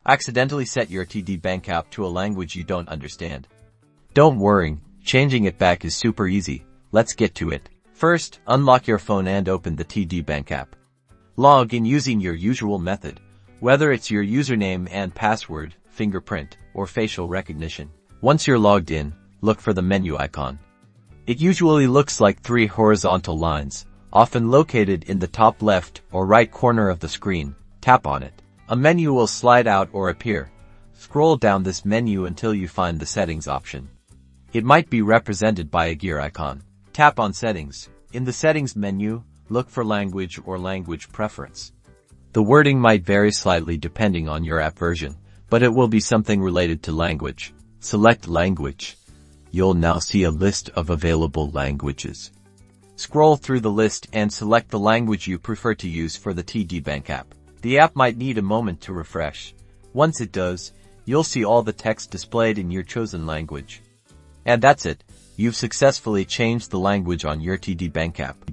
Accidentally set your TD Bank app to a language you don't understand. Don't worry, changing it back is super easy. Let's get to it. First, unlock your phone and open the TD Bank app. Log in using your usual method, whether it's your username and password, fingerprint, or facial recognition. Once you're logged in, look for the menu icon. It usually looks like 3 horizontal lines, often located in the top left or right corner of the screen. Tap on it. A menu will slide out or appear. Scroll down this menu until you find the settings option. It might be represented by a gear icon. Tap on Settings. In the Settings menu, look for Language or Language Preference. The wording might vary slightly depending on your app version, but it will be something related to language. Select Language. You'll now see a list of available languages. Scroll through the list and select the language you prefer to use for the TD Bank app. The app might need a moment to refresh. Once it does, you'll see all the text displayed in your chosen language. And that's it. You've successfully changed the language on your TD Bank app.